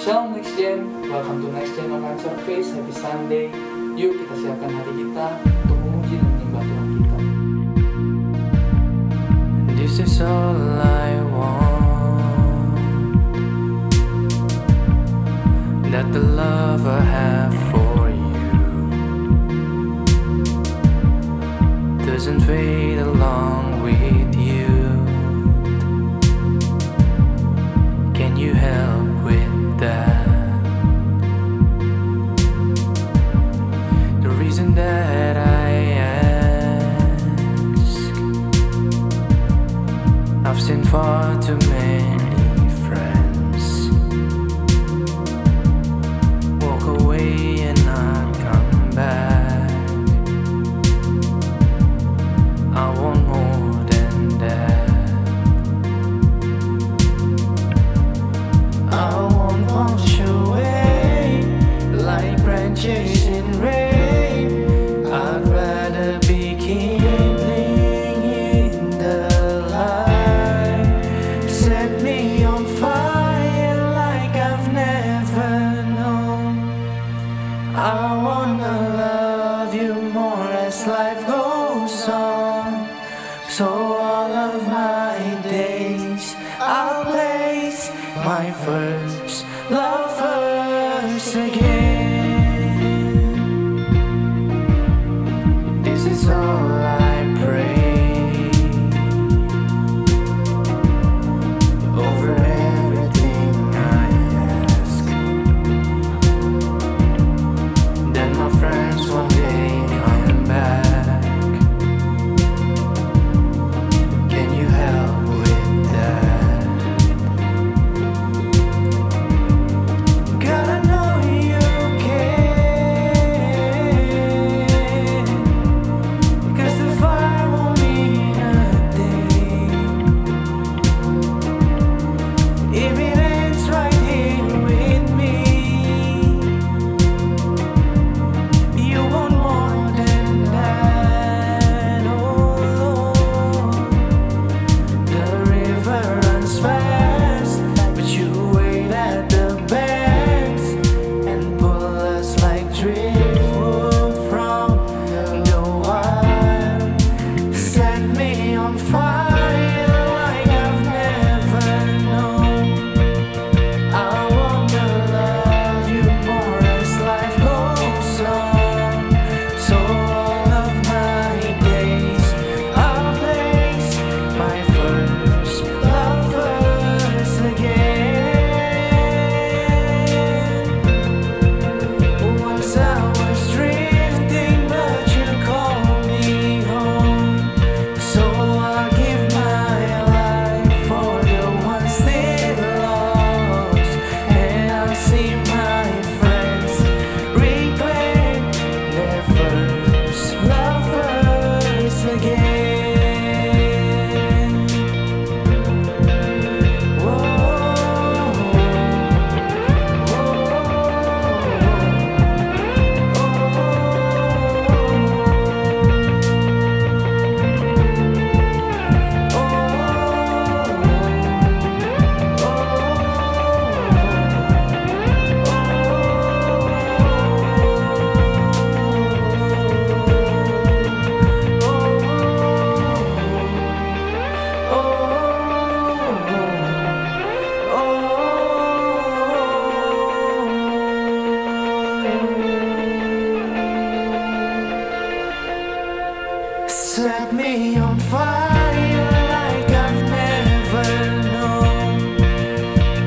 Shalom Next Gen, welcome to Next Gen Online Service. Happy Sunday. Yuk kita siapkan hari kita untuk memuji dan menyembah Tuhan kita. This is all I want, that the love I have for you doesn't fade along with you. Can you help with that? The reason that I ask, I've seen far too many friends walk away and not come back. I want more than that. I won't wash away like branches in rain. I'd rather be kindling in the light. Set me on fire like I've never known. I wanna love you more as life goes on. So all of my days I'll place my first love first again. This is all I pray, over everything I ask, that my friends one day come back. Can you help with that? God, I know you can, 'cause the fire won't mean a thing if it ends right here with me. You want more than that, oh Lord. The river runs fast, but you wait at the banks and pull us like driftwood from the wild. Set me on fire like I've never known. I wanna love you more as life goes on. So all of my days I'll place my first love first again. Once I was drifting, but you called me home. So I'll give my life for the ones still lost, and I'll see my friends reclaim their first love first again. Whoa, set me on fire like I've never known.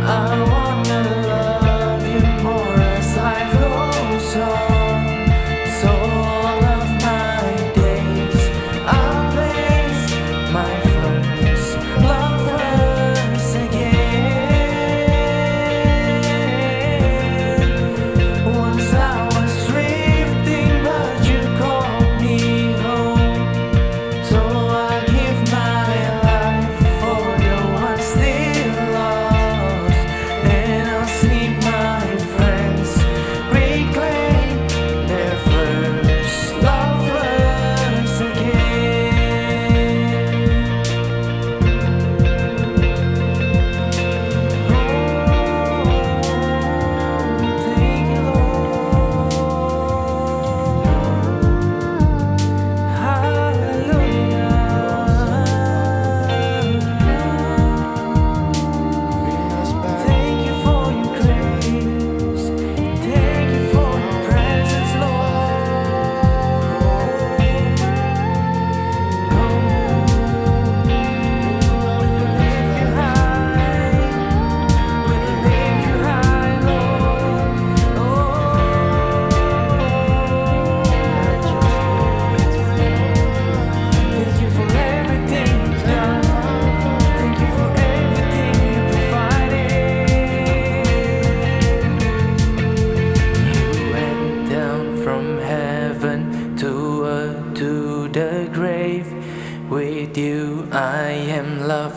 I wanna love you more as life goes on. So all of my days I'll place my first love first again. Once I was drifting, but you called me home. So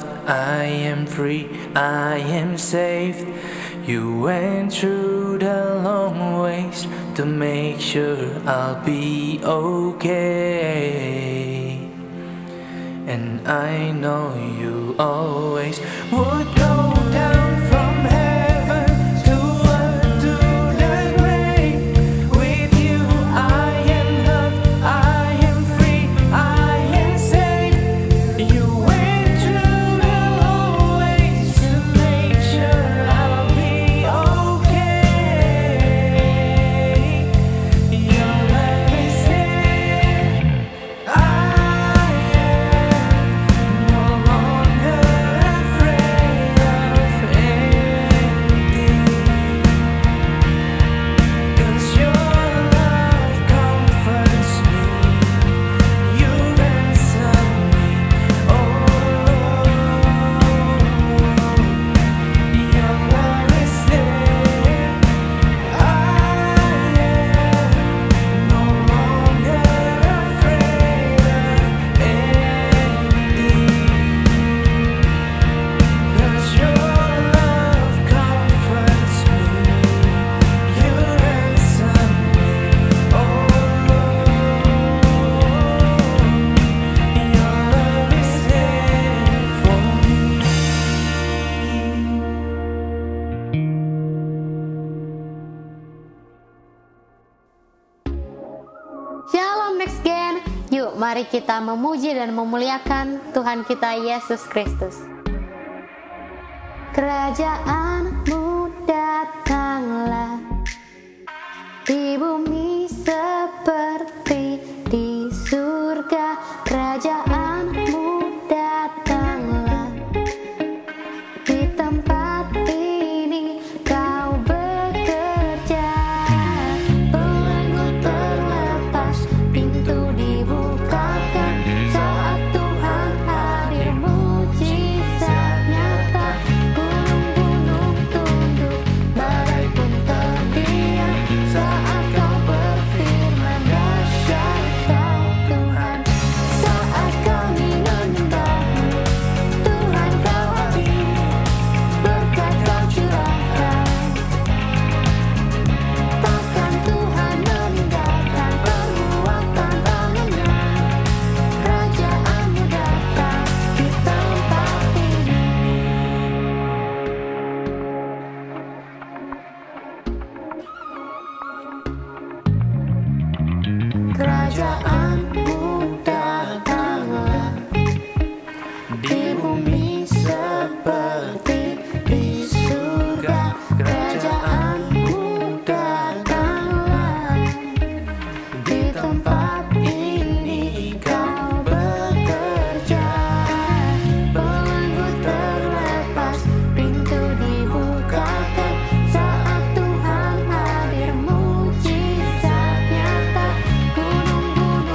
loved, I am free, I am saved. You went through the long ways to make sure I'll be okay. And I know you always would go down from heaven to earth to the grave. With you I am loved, I am free, I am saved. You went through the long ways to make sure I'll be okay. Your love is there. I am no longer afraid of anything, 'cause your love comforts me. You ransom me, oh Lord. Your love is there. I am no longer afraid of anything, 'cause your love comforts me. You ransom me, oh Lord. Your love is there for me. Shalom Next Gen, yuk mari kita memuji dan memuliakan Tuhan kita Yesus Kristus. Kerajaanmu datanglah di bumi seperti di surga. Kerajaanmu datanglah di tempat ini kau bekerja. Belenggu terlepas, pintu dibukakan saat Tuhan hadir, mujizat nyata. Gunung-gunung tunduk, badai pun terdiam saat kau berfirman, dahsyat kau Tuhan. Saat kami menyembah-Mu, Tuhan kau hadir, berkat kau curahkan. Takkan Tuhan meninggalkan perbuatan tangan-Nya. Kerajaanmu datang di tempat ini. Kerajaanmu datanglah di bumi seperti di surga. Kerajaanmu datanglah di tempat ini kau bekerja. Belenggu terlepas, pintu dibukakan saat Tuhan hadir, mujizat nyata. Gunung-gunung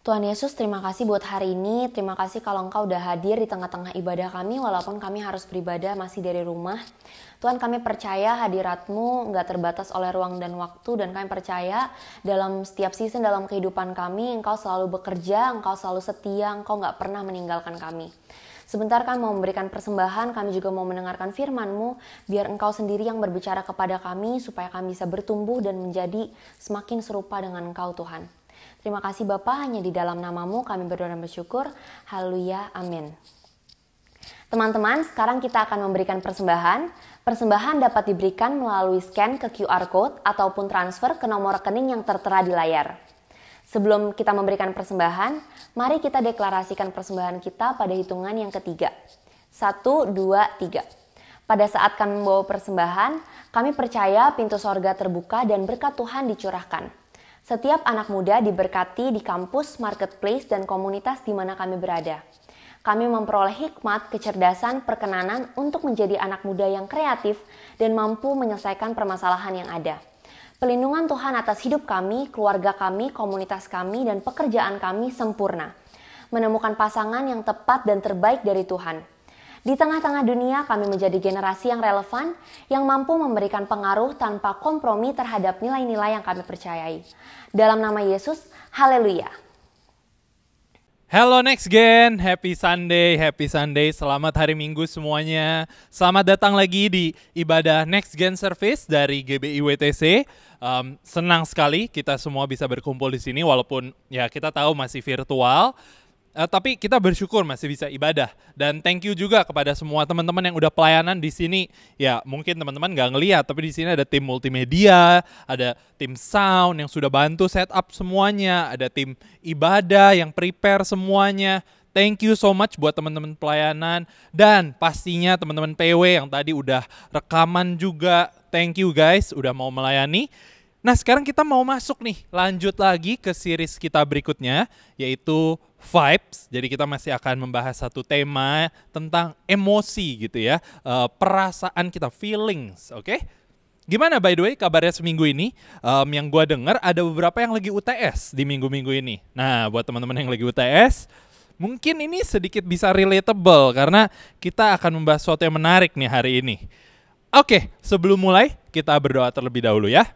Tuhan Yesus, terima kasih buat hari ini. Terima kasih kalau Engkau udah hadir di tengah-tengah ibadah kami, walaupun kami harus beribadah masih dari rumah. Tuhan, kami percaya hadirat-Mu nggak terbatas oleh ruang dan waktu, dan kami percaya dalam setiap season dalam kehidupan kami, Engkau selalu bekerja, Engkau selalu setia, Engkau nggak pernah meninggalkan kami. Sebentar kami mau memberikan persembahan, kami juga mau mendengarkan firman-Mu, biar Engkau sendiri yang berbicara kepada kami, supaya kami bisa bertumbuh dan menjadi semakin serupa dengan Engkau, Tuhan. Terima kasih Bapa, hanya di dalam nama-Mu kami berdoa dan bersyukur. Haleluya, amin. Teman-teman, sekarang kita akan memberikan persembahan. Persembahan dapat diberikan melalui scan ke QR Code ataupun transfer ke nomor rekening yang tertera di layar. Sebelum kita memberikan persembahan, mari kita deklarasikan persembahan kita pada hitungan yang ketiga. 1, 2, 3. Pada saat kami membawa persembahan, kami percaya pintu sorga terbuka dan berkat Tuhan dicurahkan. Setiap anak muda diberkati di kampus, marketplace, dan komunitas di mana kami berada. Kami memperoleh hikmat, kecerdasan, perkenanan untuk menjadi anak muda yang kreatif dan mampu menyelesaikan permasalahan yang ada. Pelindungan Tuhan atas hidup kami, keluarga kami, komunitas kami, dan pekerjaan kami sempurna. Menemukan pasangan yang tepat dan terbaik dari Tuhan. Di tengah-tengah dunia kami menjadi generasi yang relevan, yang mampu memberikan pengaruh tanpa kompromi terhadap nilai-nilai yang kami percayai. Dalam nama Yesus, haleluya. Hello Next Gen, happy Sunday, selamat hari Minggu semuanya. Selamat datang lagi di ibadah Next Gen Service dari GBI WTC. Senang sekali kita semua bisa berkumpul di sini walaupun ya kita tahu masih virtual. Tapi kita bersyukur masih bisa ibadah. Dan thank you juga kepada semua teman-teman yang udah pelayanan di sini. Ya mungkin teman-teman nggak ngeliat, tapi di sini ada tim multimedia, ada tim sound yang sudah bantu setup semuanya, ada tim ibadah yang prepare semuanya. Thank you so much buat teman-teman pelayanan. Dan pastinya teman-teman PW yang tadi udah rekaman juga. Thank you guys udah mau melayani. Nah sekarang kita mau masuk nih, lanjut lagi ke series kita berikutnya, yaitu Vibes. Jadi kita masih akan membahas satu tema tentang emosi gitu ya, perasaan kita, feelings, oke? Gimana by the way kabarnya seminggu ini? Yang gue dengar ada beberapa yang lagi UTS di minggu-minggu ini. Nah buat teman-teman yang lagi UTS, mungkin ini sedikit bisa relatable karena kita akan membahas sesuatu yang menarik nih hari ini. Oke, sebelum mulai kita berdoa terlebih dahulu ya.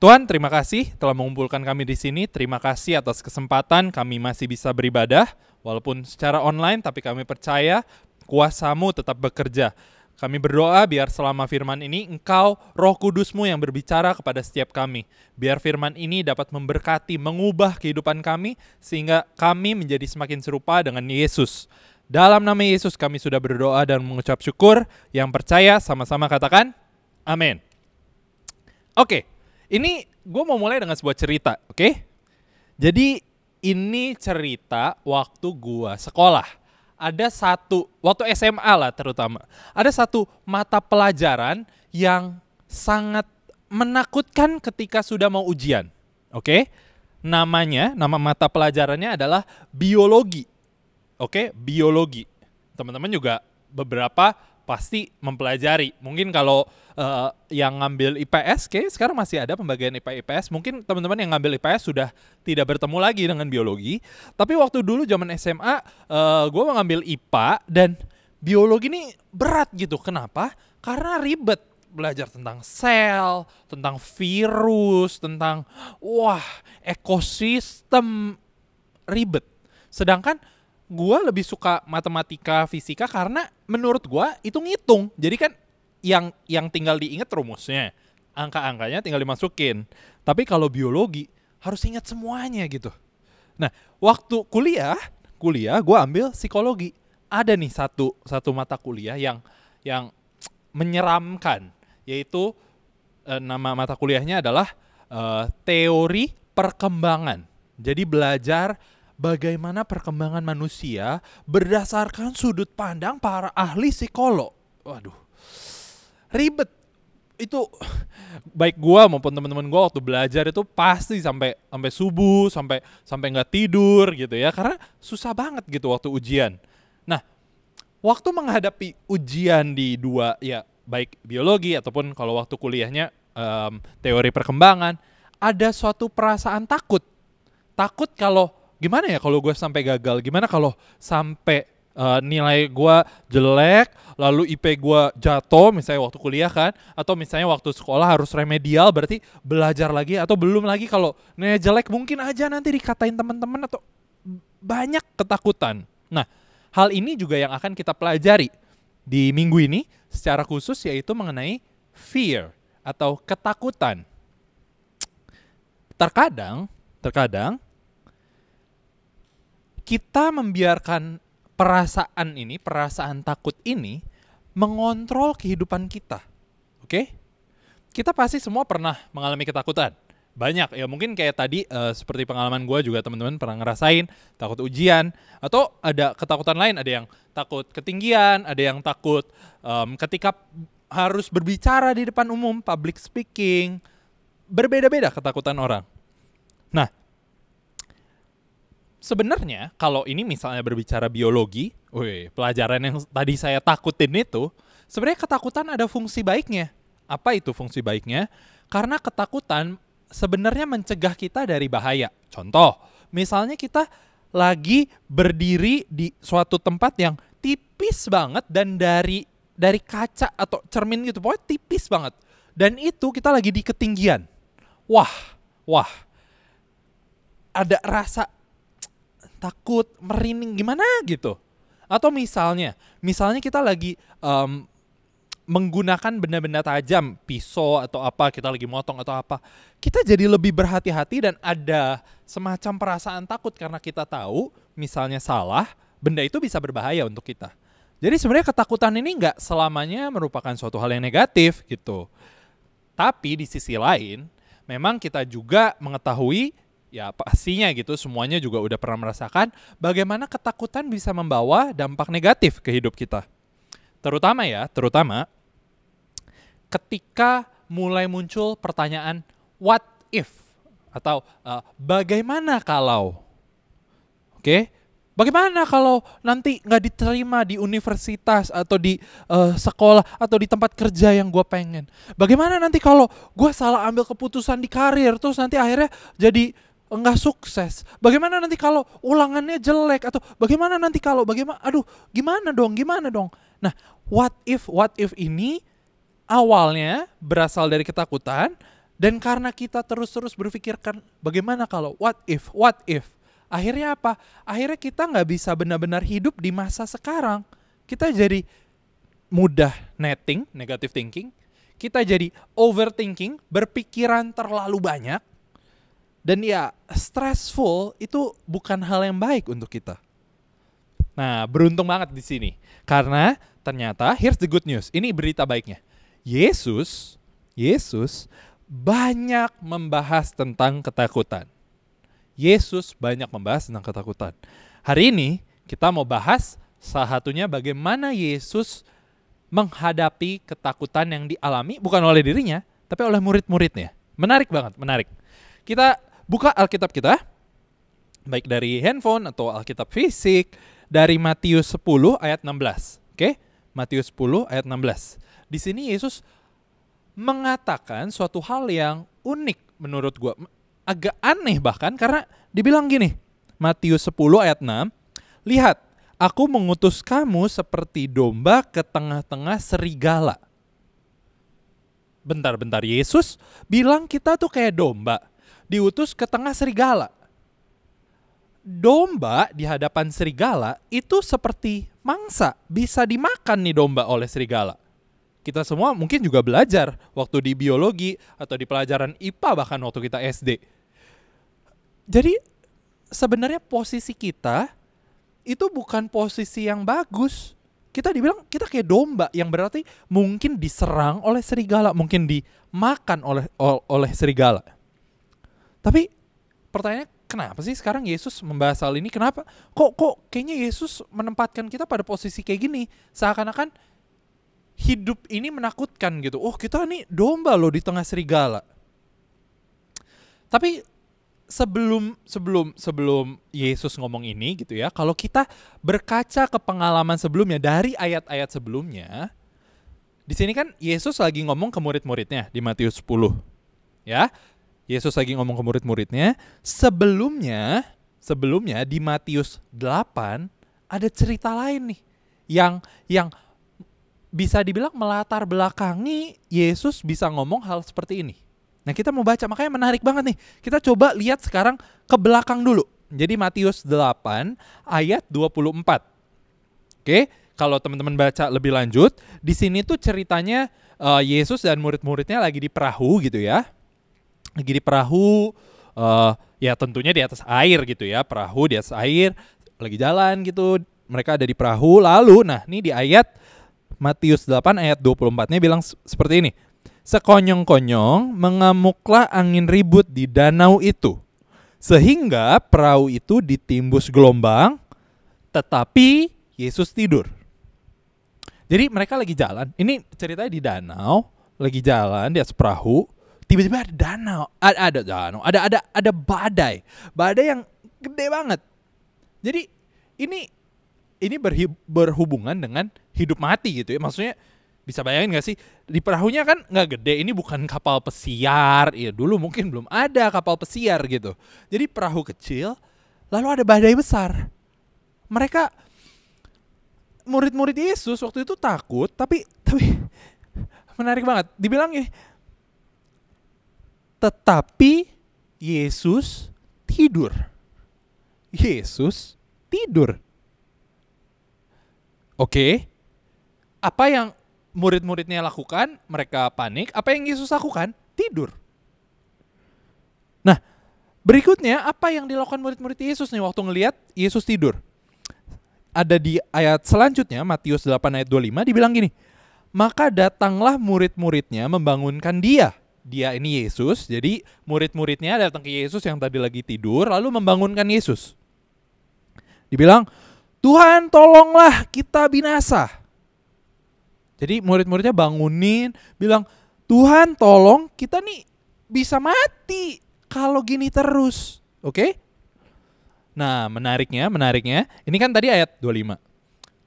Tuhan, terima kasih telah mengumpulkan kami di sini. Terima kasih atas kesempatan kami masih bisa beribadah. Walaupun secara online, tapi kami percaya kuasa-Mu tetap bekerja. Kami berdoa biar selama firman ini Engkau, Roh Kudus-Mu yang berbicara kepada setiap kami. Biar firman ini dapat memberkati, mengubah kehidupan kami, sehingga kami menjadi semakin serupa dengan Yesus. Dalam nama Yesus kami sudah berdoa dan mengucap syukur. Yang percaya sama-sama katakan, amin. Oke. Ini gue mau mulai dengan sebuah cerita, oke? Jadi ini cerita waktu gue sekolah. Ada satu, waktu SMA lah terutama. Ada satu mata pelajaran yang sangat menakutkan ketika sudah mau ujian, oke? Nama mata pelajarannya adalah biologi, oke? Biologi. Teman-teman juga beberapa pasti mempelajari. Mungkin kalau yang ngambil IPS, kayak sekarang masih ada pembagian IPA-IPS. Mungkin teman-teman yang ngambil IPS sudah tidak bertemu lagi dengan biologi. Tapi waktu dulu zaman SMA, gue mengambil IPA dan biologi ini berat gitu. Kenapa? Karena ribet. Belajar tentang sel, tentang virus, tentang ekosistem, ribet. Sedangkan gue lebih suka matematika, fisika karena menurut gue itu ngitung. Jadi kan yang tinggal diingat rumusnya, angka-angkanya tinggal dimasukin. Tapi kalau biologi harus ingat semuanya gitu. Nah, waktu kuliah gue ambil psikologi. Ada nih satu mata kuliah yang menyeramkan, yaitu nama mata kuliahnya adalah teori perkembangan. Jadi belajar bagaimana perkembangan manusia berdasarkan sudut pandang para ahli psikolog. Waduh, ribet. Itu baik gua maupun teman-teman gua waktu belajar itu pasti sampai subuh, sampai nggak tidur gitu ya, karena susah banget gitu waktu ujian. Nah, waktu menghadapi ujian di dua ya, baik biologi ataupun kalau waktu kuliahnya teori perkembangan, ada suatu perasaan takut kalau gimana ya kalau gue sampai gagal? Gimana kalau sampai nilai gue jelek, lalu IP gue jatuh misalnya waktu kuliah kan, atau misalnya waktu sekolah harus remedial, berarti belajar lagi, atau belum lagi kalau nilai jelek mungkin aja nanti dikatain teman-teman, atau banyak ketakutan. Nah, hal ini juga yang akan kita pelajari di minggu ini secara khusus, yaitu mengenai fear atau ketakutan. Terkadang kita membiarkan perasaan takut ini mengontrol kehidupan kita. Oke? Kita pasti semua pernah mengalami ketakutan. Banyak, ya mungkin kayak tadi seperti pengalaman gue juga teman-teman pernah ngerasain takut ujian, atau ada ketakutan lain, ada yang takut ketinggian, ada yang takut ketika harus berbicara di depan umum, public speaking, berbeda-beda ketakutan orang. Nah, sebenarnya kalau ini misalnya berbicara biologi, pelajaran yang tadi saya takutin itu, sebenarnya ketakutan ada fungsi baiknya. Apa itu fungsi baiknya? Karena ketakutan sebenarnya mencegah kita dari bahaya. Contoh, misalnya kita lagi berdiri di suatu tempat yang tipis banget dan dari kaca atau cermin gitu, pokoknya tipis banget. Dan itu kita lagi di ketinggian. Wah, ada rasa takut, merinding gimana gitu. Atau misalnya kita lagi menggunakan benda-benda tajam, pisau atau apa, kita lagi motong atau apa. Kita jadi lebih berhati-hati dan ada semacam perasaan takut karena kita tahu misalnya salah, benda itu bisa berbahaya untuk kita. Jadi sebenarnya ketakutan ini nggak selamanya merupakan suatu hal yang negatif gitu. Tapi di sisi lain, memang kita juga mengetahui, ya pastinya gitu, semuanya juga udah pernah merasakan bagaimana ketakutan bisa membawa dampak negatif ke hidup kita. Terutama ketika mulai muncul pertanyaan what if atau bagaimana kalau. Oke? Bagaimana kalau nanti nggak diterima di universitas atau di sekolah atau di tempat kerja yang gue pengen? Bagaimana nanti kalau gue salah ambil keputusan di karir terus nanti akhirnya jadi enggak sukses? Bagaimana nanti kalau ulangannya jelek? Atau bagaimana nanti kalau gimana dong? Nah, what if ini awalnya berasal dari ketakutan, dan karena kita terus berpikirkan bagaimana kalau what if, akhirnya apa? Akhirnya kita nggak bisa benar-benar hidup di masa sekarang. Kita jadi mudah negative thinking, kita jadi overthinking, berpikiran terlalu banyak. Dan ya, stressful itu bukan hal yang baik untuk kita. Nah, beruntung banget di sini. Karena ternyata, here's the good news. Ini berita baiknya. Yesus banyak membahas tentang ketakutan. Hari ini kita mau bahas salah satunya bagaimana Yesus menghadapi ketakutan yang dialami bukan oleh dirinya, tapi oleh murid-muridnya. Menarik banget. Kita buka Alkitab kita, baik dari handphone atau Alkitab fisik, dari Matius 10 ayat 16. Oke? Matius 10 ayat 16. Di sini Yesus mengatakan suatu hal yang unik menurut gua, agak aneh bahkan, karena dibilang gini, Matius 10 ayat 6, lihat, aku mengutus kamu seperti domba ke tengah-tengah serigala. Bentar, Yesus bilang kita tuh kayak domba, diutus ke tengah serigala. Domba di hadapan serigala itu seperti mangsa, bisa dimakan nih domba oleh serigala. Kita semua mungkin juga belajar waktu di biologi atau di pelajaran IPA bahkan waktu kita SD. Jadi sebenarnya posisi kita itu bukan posisi yang bagus. Kita dibilang kita kayak domba, yang berarti mungkin diserang oleh serigala, mungkin dimakan oleh serigala. Tapi pertanyaannya, kenapa sih sekarang Yesus membahas hal ini? Kenapa? Kok kayaknya Yesus menempatkan kita pada posisi kayak gini? Seakan-akan hidup ini menakutkan gitu. Oh, kita nih domba loh di tengah serigala. Tapi sebelum Yesus ngomong ini gitu ya, kalau kita berkaca ke pengalaman sebelumnya dari ayat-ayat sebelumnya, di sini kan Yesus lagi ngomong ke murid-muridnya di Matius 10. Ya. Yesus lagi ngomong ke murid-muridnya, sebelumnya sebelumnya di Matius 8 ada cerita lain nih yang bisa dibilang melatar belakangi Yesus bisa ngomong hal seperti ini. Nah, kita mau baca, makanya menarik banget nih. Kita coba lihat sekarang ke belakang dulu. Jadi Matius 8 ayat 24. Oke, kalau teman-teman baca lebih lanjut, di sini tuh ceritanya Yesus dan murid-muridnya lagi di perahu gitu ya. Lagi di perahu, ya tentunya di atas air gitu ya. Perahu di atas air, lagi jalan gitu. Mereka ada di perahu, lalu nah ini di ayat Matius 8 ayat 24-nya bilang seperti ini. Sekonyong-konyong mengamuklah angin ribut di danau itu, sehingga perahu itu ditimbus gelombang, tetapi Yesus tidur. Jadi mereka lagi jalan, ini ceritanya di danau, lagi jalan di atas perahu, tiba-tiba ada danau, ada badai yang gede banget. Jadi ini berhubungan dengan hidup mati gitu ya. Maksudnya bisa bayangin gak sih, di perahunya kan gak gede, ini bukan kapal pesiar. Ya dulu mungkin belum ada kapal pesiar gitu. Jadi perahu kecil, lalu ada badai besar. Mereka, murid-murid Yesus waktu itu takut, tapi menarik banget. Dibilang tetapi Yesus tidur. Yesus tidur. Oke, apa yang murid-muridnya lakukan? Mereka panik. Apa yang Yesus lakukan? Tidur. Nah, berikutnya apa yang dilakukan murid-murid Yesus nih waktu ngelihat Yesus tidur? Ada di ayat selanjutnya, Matius 8 ayat 25, dibilang gini. Maka datanglah murid-muridnya membangunkan dia. Dia ini Yesus, jadi murid-muridnya datang ke Yesus yang tadi lagi tidur, lalu membangunkan Yesus. Dibilang, Tuhan tolonglah kita binasa. Jadi murid-muridnya bangunin, bilang, Tuhan tolong kita nih bisa mati kalau gini terus. Oke? Nah menariknya, ini kan tadi ayat 25.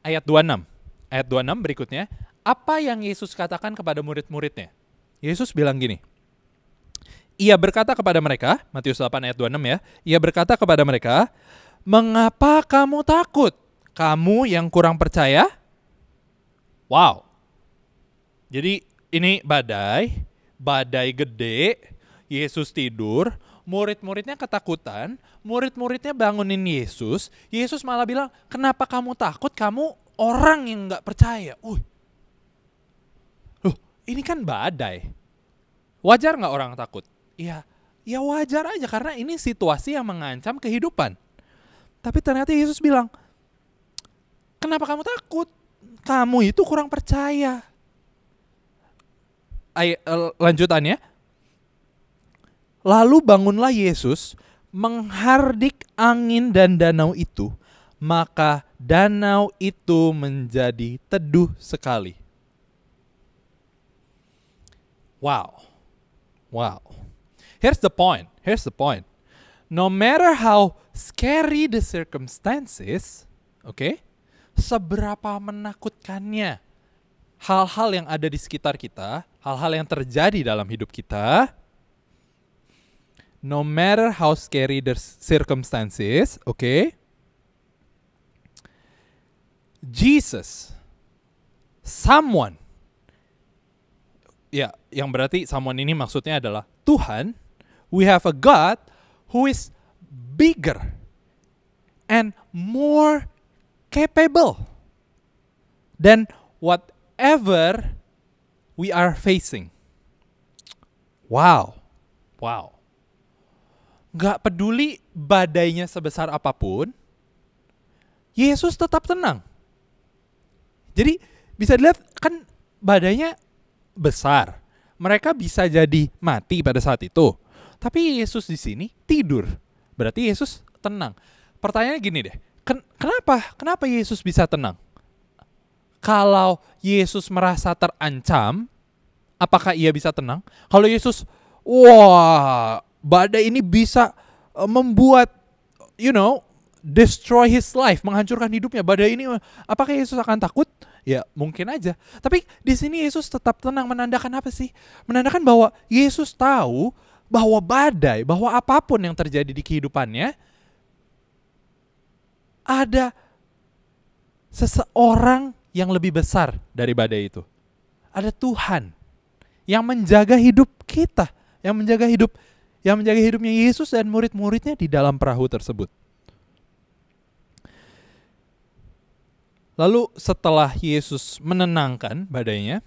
Ayat 26. Ayat 26 berikutnya, apa yang Yesus katakan kepada murid-muridnya? Yesus bilang gini, Ia berkata kepada mereka, Matius 8 ayat 26 ya, Ia berkata kepada mereka, mengapa kamu takut? Kamu yang kurang percaya? Wow. Jadi ini badai gede, Yesus tidur, murid-muridnya ketakutan, murid-muridnya bangunin Yesus, Yesus malah bilang, kenapa kamu takut? Kamu orang yang gak percaya. Loh, ini kan badai. Wajar gak orang takut? Ya wajar aja karena ini situasi yang mengancam kehidupan. Tapi ternyata Yesus bilang, kenapa kamu takut? Kamu itu kurang percaya. Lanjutannya. Lalu bangunlah Yesus menghardik angin dan danau itu. Maka danau itu menjadi teduh sekali. Wow. Here's the point. No matter how scary the circumstances, seberapa menakutkannya hal-hal yang ada di sekitar kita, hal-hal yang terjadi dalam hidup kita, no matter how scary the circumstances, Jesus, someone, ya, yang berarti someone ini maksudnya adalah Tuhan, we have a God who is bigger and more capable than whatever we are facing. Wow. Gak peduli badainya sebesar apapun, Yesus tetap tenang. Jadi bisa dilihat kan badainya besar. Mereka bisa jadi mati pada saat itu. Tapi Yesus di sini tidur. Berarti Yesus tenang. Pertanyaannya gini deh. Kenapa Yesus bisa tenang? Kalau Yesus merasa terancam, apakah ia bisa tenang? Kalau Yesus, badai ini bisa membuat, destroy his life, menghancurkan hidupnya. Badai ini, apakah Yesus akan takut? Ya mungkin aja. Tapi di sini Yesus tetap tenang. Menandakan apa sih? Menandakan bahwa Yesus tahu bahwa badai, bahwa apapun yang terjadi di kehidupannya, ada seseorang yang lebih besar dari badai itu. Ada Tuhan yang menjaga hidup kita, yang menjaga hidupnya Yesus dan murid-muridnya di dalam perahu tersebut. Lalu setelah Yesus menenangkan badainya,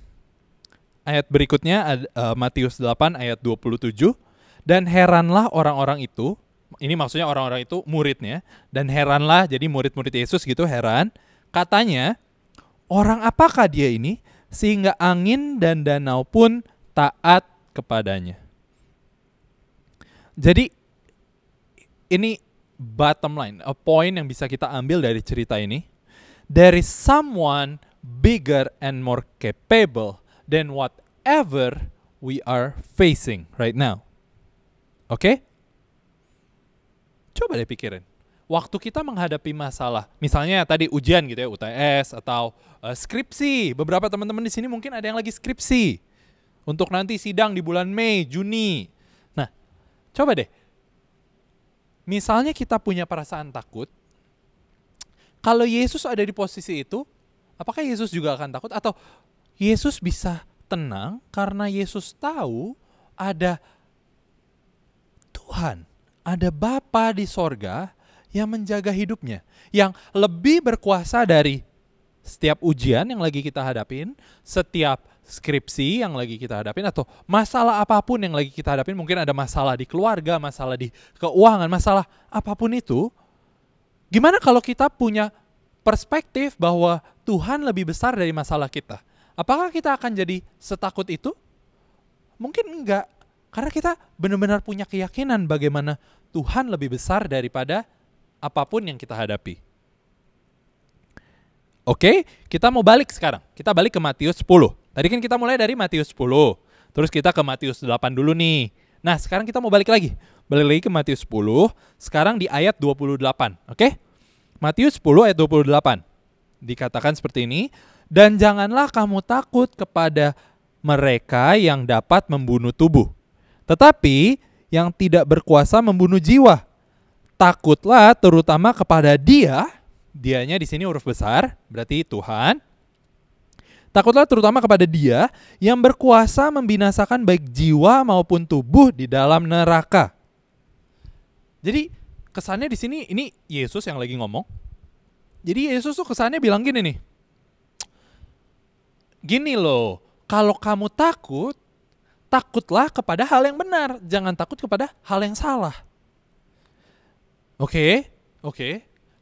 ayat berikutnya Matius 8 ayat 27, dan heranlah orang-orang itu, ini maksudnya orang-orang itu muridnya, dan heranlah, jadi murid-murid Yesus gitu heran, katanya, orang apakah dia ini sehingga angin dan danau pun taat kepadanya. Jadi ini bottom line, a point yang bisa kita ambil dari cerita ini. There is someone bigger and more capable than whatever we are facing right now. Oke? Coba deh pikirin. Waktu kita menghadapi masalah, misalnya tadi ujian gitu ya, UTS atau skripsi. Beberapa teman-teman di sini mungkin ada yang lagi skripsi untuk nanti sidang di bulan Mei, Juni. Nah, coba deh. Misalnya kita punya perasaan takut, kalau Yesus ada di posisi itu, apakah Yesus juga akan takut? Atau Yesus bisa tenang karena Yesus tahu ada Tuhan, ada Bapa di sorga yang menjaga hidupnya, yang lebih berkuasa dari setiap ujian yang lagi kita hadapin, setiap skripsi yang lagi kita hadapin, atau masalah apapun yang lagi kita hadapin. Mungkin ada masalah di keluarga, masalah di keuangan, masalah apapun itu. Gimana kalau kita punya perspektif bahwa Tuhan lebih besar dari masalah kita? Apakah kita akan jadi setakut itu? Mungkin enggak. Karena kita benar-benar punya keyakinan bagaimana Tuhan lebih besar daripada apapun yang kita hadapi. Oke, kita mau balik sekarang. Kita balik ke Matius 10. Tadi kan kita mulai dari Matius 10. Terus kita ke Matius 8 dulu nih. Nah, sekarang kita mau balik lagi. Balik lagi ke Matius 10, sekarang di ayat 28, oke? Matius 10 ayat 28, dikatakan seperti ini, dan janganlah kamu takut kepada mereka yang dapat membunuh tubuh, tetapi yang tidak berkuasa membunuh jiwa. Takutlah terutama kepada dianya di sini huruf besar, berarti Tuhan. Takutlah terutama kepada Dia yang berkuasa membinasakan baik jiwa maupun tubuh di dalam neraka. Jadi kesannya di sini ini Yesus yang lagi ngomong. Jadi Yesus tuh kesannya bilang gini nih. Gini loh, kalau kamu takut, takutlah kepada hal yang benar, jangan takut kepada hal yang salah. Oke.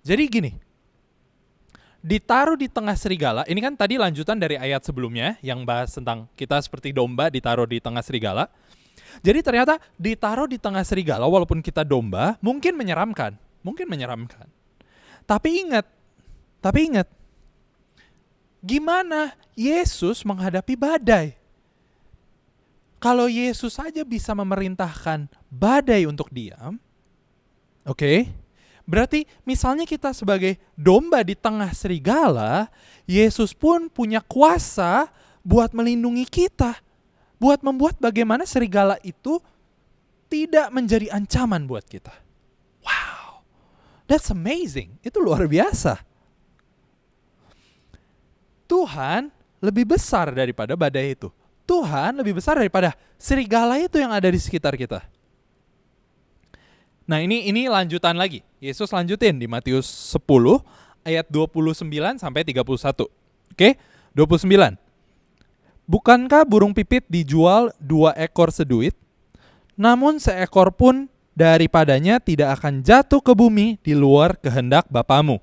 Jadi gini. Ditaruh di tengah serigala, ini kan tadi lanjutan dari ayat sebelumnya yang bahas tentang kita seperti domba ditaruh di tengah serigala. Jadi ternyata ditaruh di tengah serigala walaupun kita domba mungkin menyeramkan. Tapi ingat, gimana Yesus menghadapi badai? Kalau Yesus saja bisa memerintahkan badai untuk diam, oke? Berarti misalnya kita sebagai domba di tengah serigala, Yesus pun punya kuasa buat melindungi kita. Buat membuat bagaimana serigala itu tidak menjadi ancaman buat kita. Wow, that's amazing. Itu luar biasa. Tuhan lebih besar daripada badai itu. Tuhan lebih besar daripada serigala itu yang ada di sekitar kita. Nah ini lanjutan lagi. Yesus lanjutin di Matius 10 ayat 29 sampai 31. Oke, 29. Bukankah burung pipit dijual 2 ekor seduit? Namun seekor pun daripadanya tidak akan jatuh ke bumi di luar kehendak Bapamu.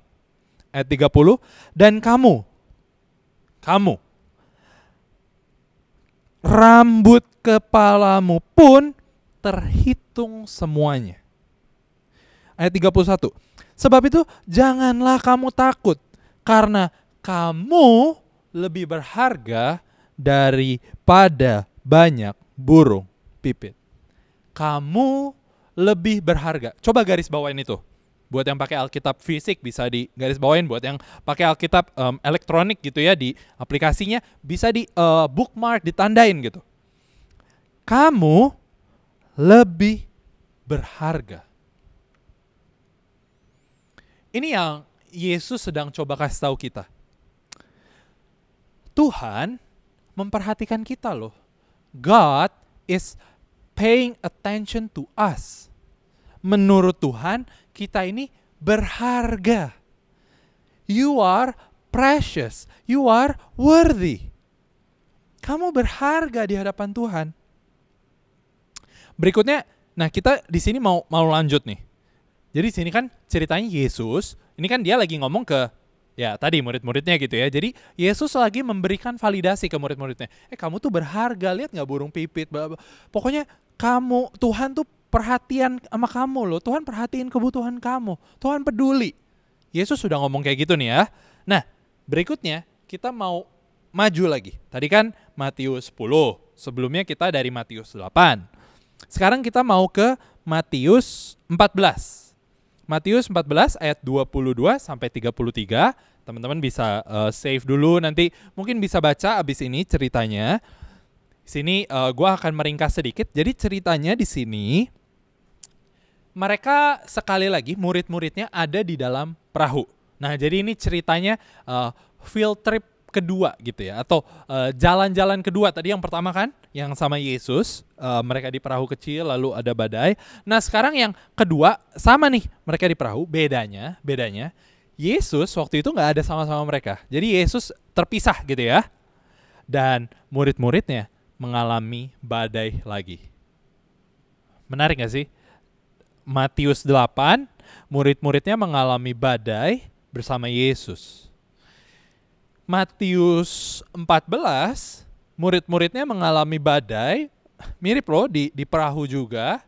Ayat 30. Dan kamu, rambut kepalamu pun terhitung semuanya. Ayat 31. Sebab itu janganlah kamu takut, karena kamu lebih berharga daripada banyak burung pipit. Kamu lebih berharga. Coba garis bawain itu. Buat yang pakai Alkitab fisik bisa di garis bawain. Buat yang pakai Alkitab elektronik gitu ya, di aplikasinya bisa di bookmark, ditandain gitu. Kamu lebih berharga. Ini Yesus sedang coba kasih tahu kita? Tuhan memperhatikan kita loh. God is paying attention to us. Menurut Tuhan, kita ini berharga. You are precious. You are worthy. Kamu berharga di hadapan Tuhan. Berikutnya, nah kita di sini mau lanjut nih. Jadi di sini kan ceritanya Yesus, ini kan dia lagi ngomong ke ya tadi murid-muridnya gitu ya. Jadi Yesus lagi memberikan validasi ke murid-muridnya. Kamu tuh berharga, lihat nggak burung pipit. Pokoknya kamu, Tuhan tuh perhatian sama kamu loh. Tuhan perhatiin kebutuhan kamu. Tuhan peduli. Yesus sudah ngomong kayak gitu nih ya. Nah berikutnya kita mau maju lagi. Tadi kan Matius 10. Sebelumnya kita dari Matius 8. Sekarang kita mau ke Matius 14. Matius 14 ayat 22 sampai 33. Teman-teman bisa save dulu, nanti mungkin bisa baca abis ini ceritanya. Sini gue akan meringkas sedikit. Jadi ceritanya di sini mereka sekali lagi murid-muridnya ada di dalam perahu. Nah, jadi ini ceritanya field trip kedua gitu ya, atau jalan-jalan kedua. Tadi yang pertama kan yang sama Yesus, mereka di perahu kecil lalu ada badai. Nah sekarang yang kedua sama nih, mereka di perahu. Bedanya Yesus waktu itu nggak ada sama-sama mereka. Jadi Yesus terpisah gitu ya, dan murid-muridnya mengalami badai lagi. Menarik gak sih? Matius 8, murid-muridnya mengalami badai bersama Yesus. Matius 14, murid-muridnya mengalami badai, mirip loh di perahu juga.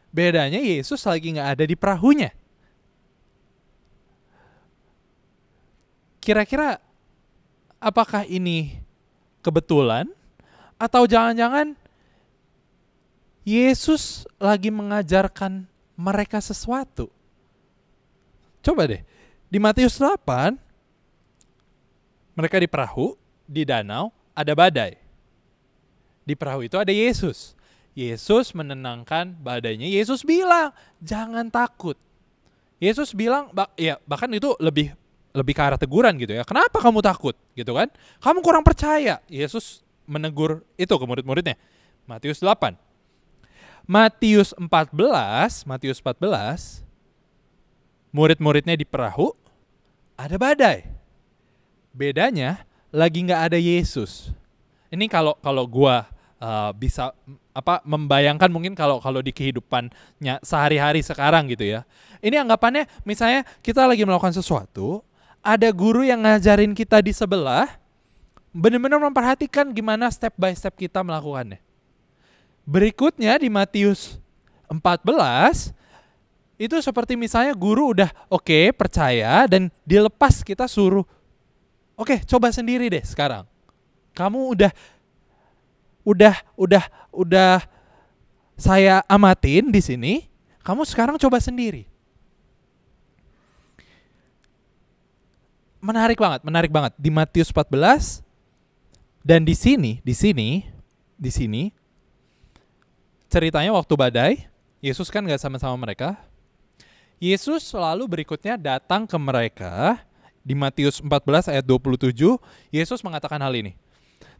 Bedanya Yesus lagi nggak ada di perahunya. Kira-kira apakah ini kebetulan? Atau jangan-jangan Yesus lagi mengajarkan mereka sesuatu? Coba deh, di Matius 8, mereka di perahu, di danau, ada badai. Di perahu itu ada Yesus. Yesus menenangkan badainya. Yesus bilang, jangan takut. Yesus bilang, bahkan itu lebih ke arah teguran gitu ya. Kenapa kamu takut? Gitu kan? Kamu kurang percaya. Yesus menegur itu ke murid-muridnya. Matius 8. Matius 14, murid-muridnya di perahu, ada badai. Bedanya lagi nggak ada Yesus. Ini kalau gua bisa membayangkan mungkin kalau di kehidupannya sehari-hari sekarang gitu ya. Ini anggapannya misalnya kita lagi melakukan sesuatu, ada guru yang ngajarin kita di sebelah, benar-benar memperhatikan gimana step by step kita melakukannya. Berikutnya di Matius 14 itu seperti misalnya guru udah oke, percaya dan dilepas, kita suruh oke, coba sendiri deh sekarang. Kamu udah saya amatin di sini. Kamu sekarang coba sendiri. Menarik banget di Matius 14 dan di sini ceritanya waktu badai, Yesus kan gak sama-sama mereka. Yesus selalu berikutnya datang ke mereka. Di Matius 14 ayat 27, Yesus mengatakan hal ini.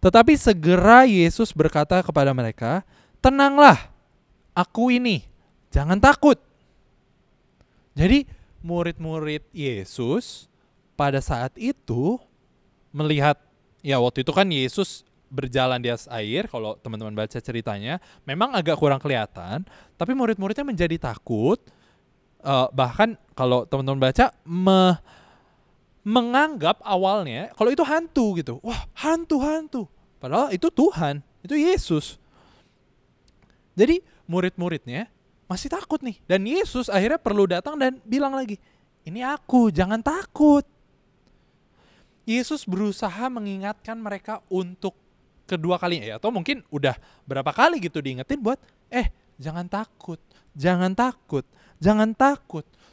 Tetapi segera Yesus berkata kepada mereka, tenanglah, aku ini, jangan takut. Jadi murid-murid Yesus pada saat itu melihat, ya waktu itu kan Yesus berjalan di atas air, kalau teman-teman baca ceritanya, memang agak kurang kelihatan, tapi murid-muridnya menjadi takut, bahkan kalau teman-teman baca, menganggap awalnya kalau itu hantu gitu. Wah, hantu. Padahal itu Tuhan, itu Yesus. Jadi murid-muridnya masih takut nih. Dan Yesus akhirnya perlu datang dan bilang lagi, ini aku, jangan takut. Yesus berusaha mengingatkan mereka untuk kedua kalinya ya, atau mungkin udah berapa kali gitu diingetin buat jangan takut.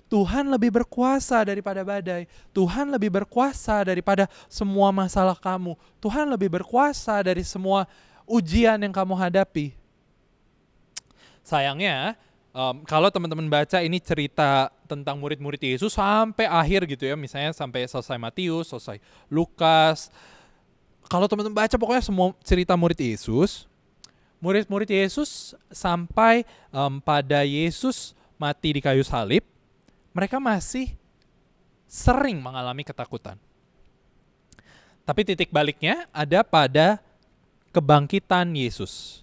Tuhan lebih berkuasa daripada badai. Tuhan lebih berkuasa daripada semua masalah kamu. Tuhan lebih berkuasa dari semua ujian yang kamu hadapi. Sayangnya Kalau teman-teman baca ini cerita tentang murid-murid Yesus sampai akhir gitu ya, misalnya sampai selesai Matius, selesai Lukas. Kalau teman-teman baca pokoknya semua cerita murid Yesus, murid-murid Yesus sampai pada Yesus mati di kayu salib, mereka masih sering mengalami ketakutan. Tapi titik baliknya ada pada kebangkitan Yesus.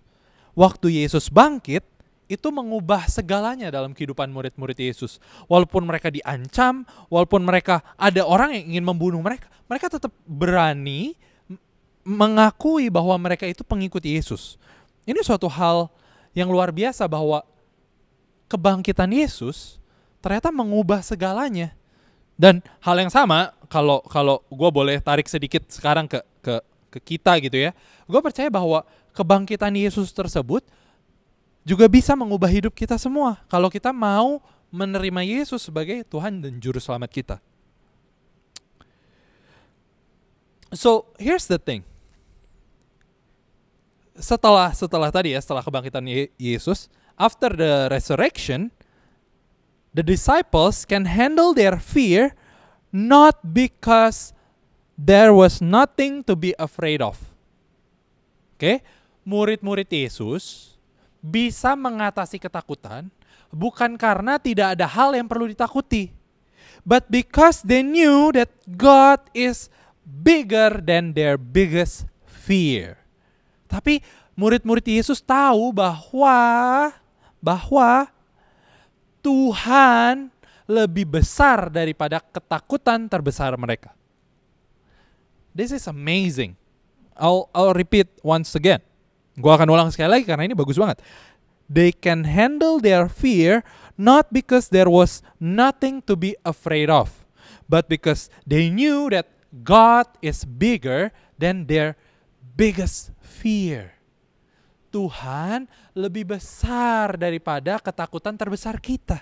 Waktu Yesus bangkit, itu mengubah segalanya dalam kehidupan murid-murid Yesus. Walaupun mereka diancam, walaupun mereka ada orang yang ingin membunuh mereka, mereka tetap berani mengakui bahwa mereka itu pengikut Yesus. Ini suatu hal yang luar biasa bahwa kebangkitan Yesus ternyata mengubah segalanya. Dan hal yang sama, kalau gue boleh tarik sedikit sekarang ke kita gitu ya, gue percaya bahwa kebangkitan Yesus tersebut juga bisa mengubah hidup kita semua kalau kita mau menerima Yesus sebagai Tuhan dan Juru Selamat kita. So, here's the thing. Setelah tadi ya, setelah kebangkitan Yesus, after the resurrection, the disciples can handle their fear not because there was nothing to be afraid of. Oke, murid-murid Yesus bisa mengatasi ketakutan bukan karena tidak ada hal yang perlu ditakuti, but because they knew that God is bigger than their biggest fear. Tapi murid-murid Yesus tahu bahwa Tuhan lebih besar daripada ketakutan terbesar mereka. This is amazing. I'll repeat once again. Gua akan ulang sekali lagi karena ini bagus banget. They can handle their fear not because there was nothing to be afraid of, but because they knew that God is bigger than their biggest fear. Tuhan lebih besar daripada ketakutan terbesar kita.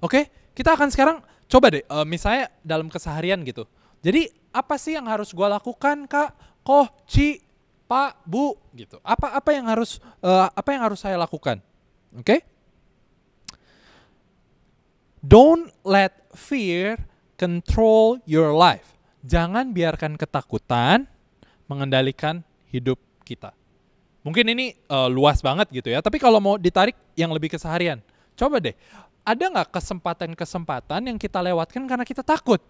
Oke, kita akan sekarang coba deh, misalnya dalam keseharian gitu. Jadi apa sih yang harus gua lakukan, Kak, Koh, Ci, Pak, Bu, gitu. Apa yang harus saya lakukan? Oke? Don't let fear control your life. Jangan biarkan ketakutan mengendalikan hidup kita. Mungkin ini luas banget gitu ya. Tapi kalau mau ditarik yang lebih keseharian, coba deh. Ada nggak kesempatan-kesempatan yang kita lewatkan karena kita takut?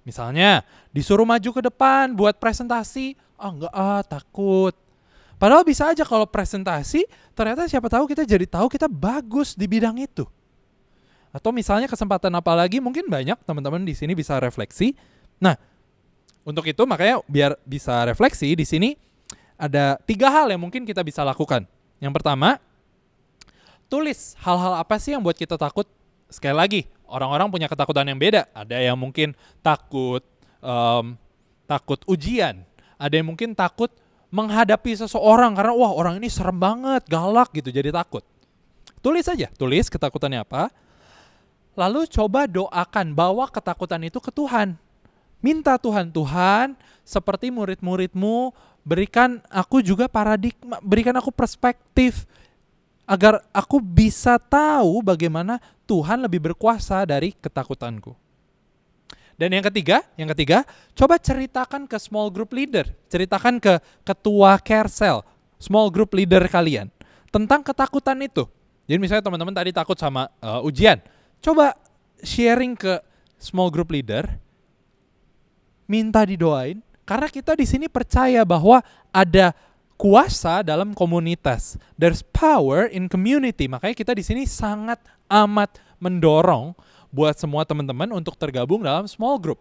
Misalnya disuruh maju ke depan buat presentasi, takut. Padahal bisa aja kalau presentasi, ternyata siapa tahu kita jadi tahu kita bagus di bidang itu. Atau misalnya kesempatan apa lagi, mungkin banyak teman-teman di sini bisa refleksi. Nah, untuk itu makanya biar bisa refleksi di sini ada 3 hal yang mungkin kita bisa lakukan. Yang pertama, tulis hal-hal apa sih yang buat kita takut. Sekali lagi, orang-orang punya ketakutan yang beda. Ada yang mungkin takut ujian. Ada yang mungkin takut menghadapi seseorang karena wah orang ini serem banget, galak gitu, jadi takut. Tulis aja, tulis ketakutannya apa. Lalu coba doakan, bawa ketakutan itu ke Tuhan. Minta Tuhan, seperti murid-muridmu, berikan aku juga paradigma, berikan aku perspektif agar aku bisa tahu bagaimana Tuhan lebih berkuasa dari ketakutanku. Dan yang ketiga, coba ceritakan ke small group leader, ceritakan ke ketua care cell, small group leader kalian tentang ketakutan itu. Jadi misalnya teman-teman tadi takut sama ujian, coba sharing ke small group leader, minta didoain, karena kita di sini percaya bahwa ada kuasa dalam komunitas. There's power in community. Makanya kita di sini sangat amat mendorong buat semua teman-teman untuk tergabung dalam small group,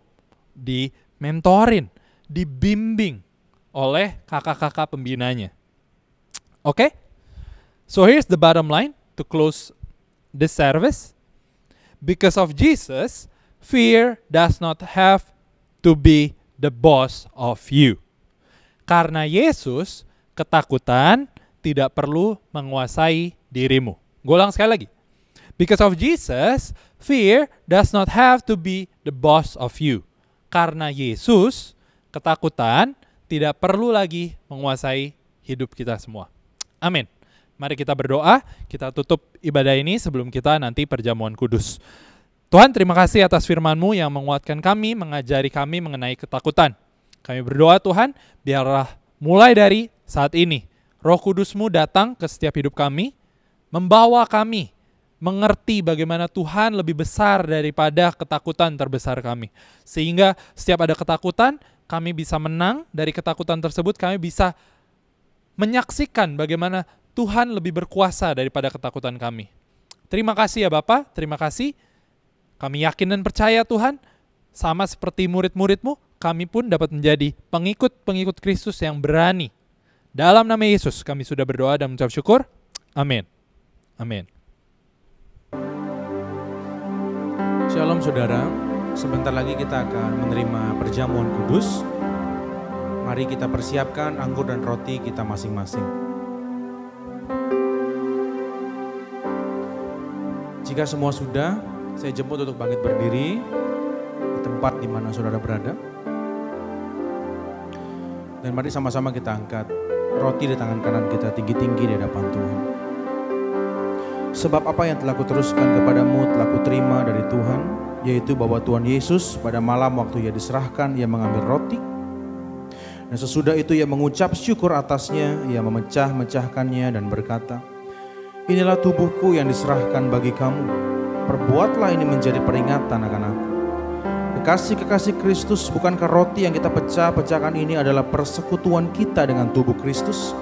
dimentorin, dibimbing oleh kakak-kakak pembinanya. Oke? So here's the bottom line to close this service. Because of Jesus, fear does not have to be the boss of you. Karena Yesus, ketakutan tidak perlu menguasai dirimu. Gue ulang sekali lagi. Because of Jesus, fear does not have to be the boss of you. Karena Yesus, ketakutan tidak perlu lagi menguasai hidup kita semua. Amin. Mari kita berdoa, kita tutup ibadah ini sebelum kita nanti perjamuan kudus. Tuhan, terima kasih atas firman-Mu yang menguatkan kami, mengajari kami mengenai ketakutan. Kami berdoa Tuhan, biarlah mulai dari saat ini, Roh Kudus-Mu datang ke setiap hidup kami, membawa kami mengerti bagaimana Tuhan lebih besar daripada ketakutan terbesar kami. Sehingga setiap ada ketakutan, kami bisa menang dari ketakutan tersebut, kami bisa menyaksikan bagaimana Tuhan lebih berkuasa daripada ketakutan kami. Terima kasih ya Bapa, terima kasih. Kami yakin dan percaya Tuhan, sama seperti murid-murid-Mu, kami pun dapat menjadi pengikut-pengikut Kristus yang berani. Dalam nama Yesus kami sudah berdoa dan mengucap syukur. Amin. Amin. Shalom saudara, sebentar lagi kita akan menerima perjamuan kudus. Mari kita persiapkan anggur dan roti kita masing-masing. Jika semua sudah, saya jemput untuk bangkit berdiri di tempat di mana saudara berada. Dan mari sama-sama kita angkat roti di tangan kanan kita tinggi-tinggi di hadapan Tuhan. Sebab apa yang telah kuteruskan kepadamu telah kuterima dari Tuhan, yaitu bahwa Tuhan Yesus pada malam waktu ia diserahkan, ia mengambil roti. Dan sesudah itu ia mengucap syukur atasnya, ia memecah-mecahkannya dan berkata, "Inilah tubuhku yang diserahkan bagi kamu. Perbuatlah ini menjadi peringatan akan aku." Kekasih-kekasih Kristus, bukankah roti yang kita pecah-pecahkan ini adalah persekutuan kita dengan tubuh Kristus?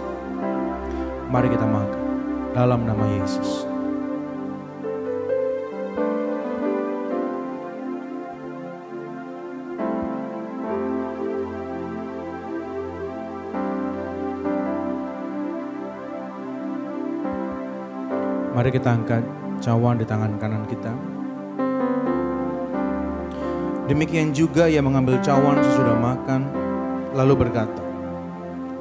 Mari kita makan dalam nama Yesus. Mari kita angkat cawan di tangan kanan kita. Demikian juga ia mengambil cawan sesudah makan, lalu berkata,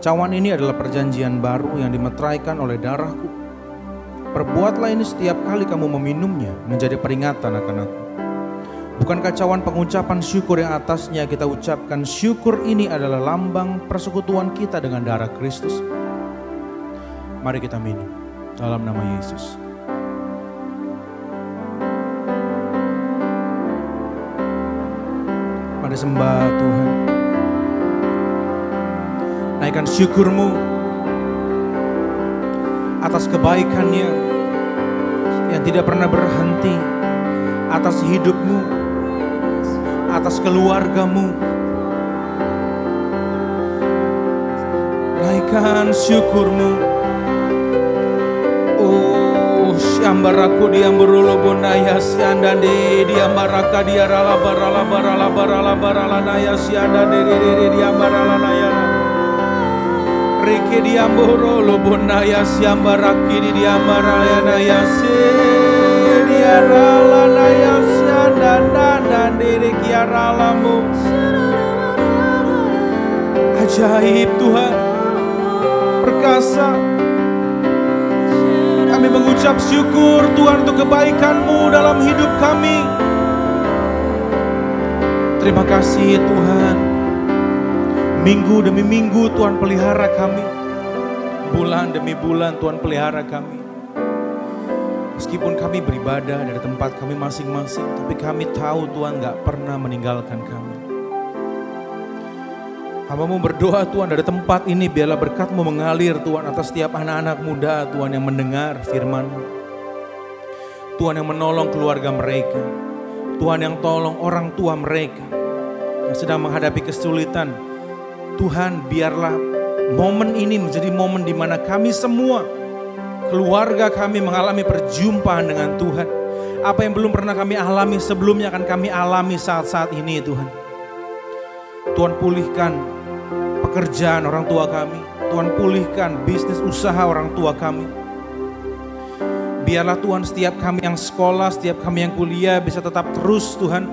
"Cawan ini adalah perjanjian baru yang dimeteraikan oleh darahku. Perbuatlah ini setiap kali kamu meminumnya menjadi peringatan akan aku. Bukankah cawan pengucapan syukur yang atasnya kita ucapkan syukur ini adalah lambang persekutuan kita dengan darah Kristus?" Mari kita minum dalam nama Yesus. Mari sembah Tuhan. Naikkan syukurmu atas kebaikannya yang tidak pernah berhenti, atas hidupmu, atas keluargamu. Naikkan syukurmu. Syambaraku diamburulo bonaya sianda de diambaraka diarala barala barala barala barala naya sianda de diambarala naya reke diamburulo bonaya siambaraki di diambaraya naya se diarala naya sianda dan de kiaralamu. Ajaib Tuhan, perkasa. Kami mengucap syukur Tuhan untuk kebaikan-Mu dalam hidup kami. Terima kasih Tuhan. Minggu demi minggu Tuhan pelihara kami. Bulan demi bulan Tuhan pelihara kami. Meskipun kami beribadah dari tempat kami masing-masing, tapi kami tahu Tuhan gak pernah meninggalkan kami. Hamba-Mu berdoa Tuhan dari tempat ini biarlah berkat-Mu mengalir Tuhan atas setiap anak-anak muda Tuhan yang mendengar firman-Mu. Tuhan yang menolong keluarga mereka. Tuhan yang tolong orang tua mereka yang sedang menghadapi kesulitan. Tuhan biarlah momen ini menjadi momen di mana kami semua, keluarga kami mengalami perjumpaan dengan Tuhan. Apa yang belum pernah kami alami sebelumnya akan kami alami saat-saat ini Tuhan. Tuhan pulihkan pekerjaan orang tua kami. Tuhan pulihkan bisnis usaha orang tua kami. Biarlah Tuhan setiap kami yang sekolah, setiap kami yang kuliah bisa tetap terus Tuhan.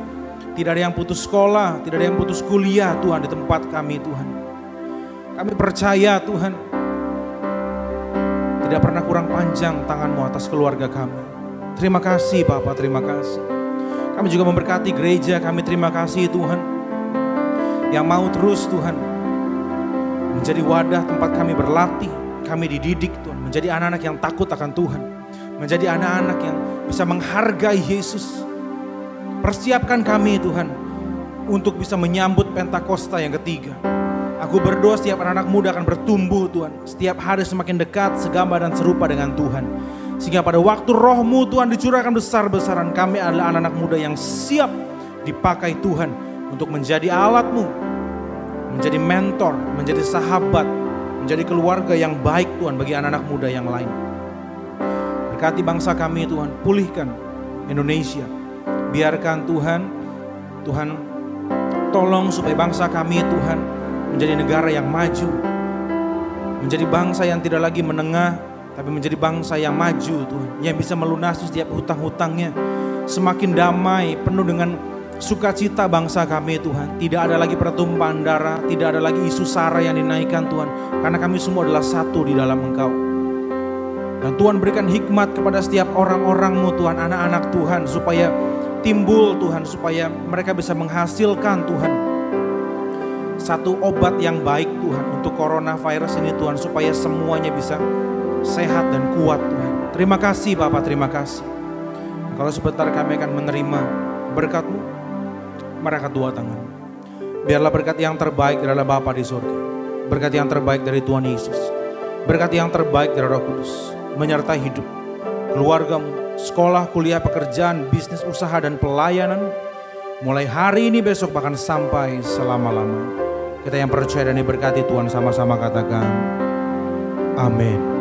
Tidak ada yang putus sekolah, tidak ada yang putus kuliah Tuhan di tempat kami Tuhan. Kami percaya Tuhan, tidak pernah kurang panjang tangan-Mu atas keluarga kami. Terima kasih Bapa, terima kasih. Kami juga memberkati gereja kami, terima kasih Tuhan. Yang mau terus Tuhan menjadi wadah tempat kami berlatih, kami dididik Tuhan, menjadi anak-anak yang takut akan Tuhan, menjadi anak-anak yang bisa menghargai Yesus. Persiapkan kami Tuhan untuk bisa menyambut Pentakosta yang ketiga. Aku berdoa setiap anak-anak muda akan bertumbuh Tuhan, setiap hari semakin dekat, segambar dan serupa dengan Tuhan. Sehingga pada waktu roh-Mu Tuhan dicurahkan besar-besaran, kami adalah anak-anak muda yang siap dipakai Tuhan untuk menjadi alat-Mu, menjadi mentor, menjadi sahabat, menjadi keluarga yang baik Tuhan bagi anak-anak muda yang lain. Berkati bangsa kami Tuhan, pulihkan Indonesia. Biarkan Tuhan tolong supaya bangsa kami Tuhan menjadi negara yang maju, menjadi bangsa yang tidak lagi menengah, tapi menjadi bangsa yang maju Tuhan, yang bisa melunasi setiap hutang-hutangnya. Semakin damai, penuh dengan sukacita bangsa kami Tuhan. Tidak ada lagi pertumpahan darah, tidak ada lagi isu sara yang dinaikkan Tuhan, karena kami semua adalah satu di dalam Engkau. Dan Tuhan berikan hikmat kepada setiap orang-orang-Mu Tuhan, anak-anak Tuhan, supaya timbul Tuhan, supaya mereka bisa menghasilkan Tuhan satu obat yang baik Tuhan untuk coronavirus ini Tuhan, supaya semuanya bisa sehat dan kuat Tuhan. Terima kasih Bapak, terima kasih. Dan kalau sebentar kami akan menerima berkat-Mu, mari angkat dua tangan. Biarlah berkat yang terbaik adalah Bapa di surga, berkat yang terbaik dari Tuhan Yesus, berkat yang terbaik dari Roh Kudus menyertai hidup keluarga-Mu, sekolah, kuliah, pekerjaan, bisnis, usaha, dan pelayanan. Mulai hari ini, besok, bahkan sampai selama-lamanya. Kita yang percaya dan diberkati Tuhan sama-sama katakan amin.